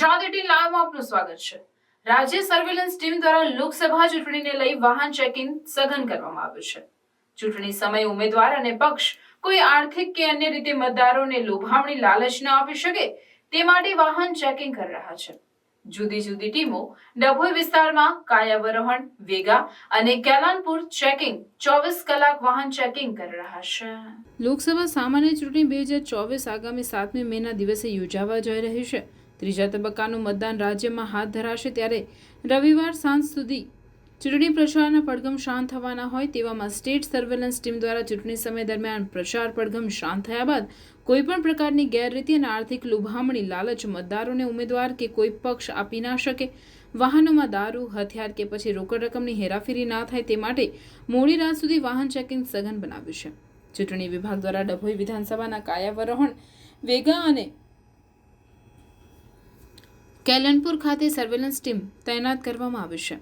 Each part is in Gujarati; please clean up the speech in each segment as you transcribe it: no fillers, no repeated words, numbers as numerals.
ગુજરાત 18 લાઈવમાં આપનું સ્વાગત છે। રાજ્ય સર્વેલન્સ ટીમ દ્વારા લોકસભા ચૂંટણીને લઈ વાહન ચેકિંગ સઘન કરવામાં આવ્યું છે। ચૂંટણી સમયે ઉમેદવાર અને પક્ષ કોઈ આર્થિક કે અન્ય રીતે મતદારોને લોભામણી લાલચ ન આપી શકે તે માટે વાહન ચેકિંગ કરી રહ્યા છે। જુદી જુદી ટીમો ડભોઈ વિસ્તારમાં કાયાવરોહણ, વેગા અને કેલાનપુર ચેકિંગ 24 કલાક વાહન ચેકિંગ કરી રહ્યા છે। લોકસભા સામાન્ય ચૂંટણી 2024 આગામી 7મી મેના દિવસે યોજાવા જઈ રહી છે। ત્રીજા તબક્કાનું મતદાન રાજ્યમાં હાથ ધરાશે ત્યારે રવિવાર સાંજ સુધી ચૂંટણી પ્રચારના પડઘમ શાંત થવાના હોય તેવામાં સ્ટેટ સર્વેલન્સ ટીમ દ્વારા ચૂંટણી સમય દરમિયાન પ્રચાર પડઘમ શાંત થયા બાદ કોઈપણ પ્રકારની ગેરરીતિ અને આર્થિક લુભામણી લાલચ મતદારોને ઉમેદવાર કે કોઈ પક્ષ આપી ના શકે, વાહનોમાં દારૂ, હથિયાર કે પછી રોકડ રકમની હેરાફેરી ના થાય તે માટે મોડી રાત સુધી વાહન ચેકિંગ સઘન બનાવ્યું છે। ચૂંટણી વિભાગ દ્વારા ડભોઈ વિધાનસભાના કાયાવરોહણ, વેગા અને કેલનપુર ખાતે સર્વેલન્સ ટીમ તૈનાત કરવામાં આવી છે,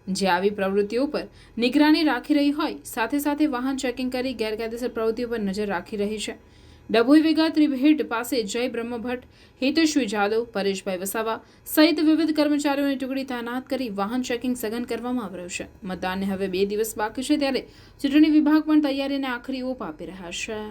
જે આવી પ્રવૃત્તિઓ પર નિગરાની રાખી રહી હોય સાથે સાથે વાહન ચેકિંગ કરી ગેરકાયદેસર પ્રવૃત્તિઓ પર નજર રાખી રહી છે। ડભોઈ વેગા ત્રિભેટ પાસે જય બ્રહ્મભટ્ટ, હિતેશ્વી જાદવ, પરેશભાઈ વસાવા સહિત વિવિધ કર્મચારીઓની ટુકડી તૈનાત કરી વાહન ચેકિંગ સઘન કરવામાં આવી રહ્યું છે। મતદાનને હવે 2 દિવસ બાકી છે ત્યારે ચૂંટણી વિભાગ પણ તૈયારીને આખરી ઓપ આપી રહ્યા છે।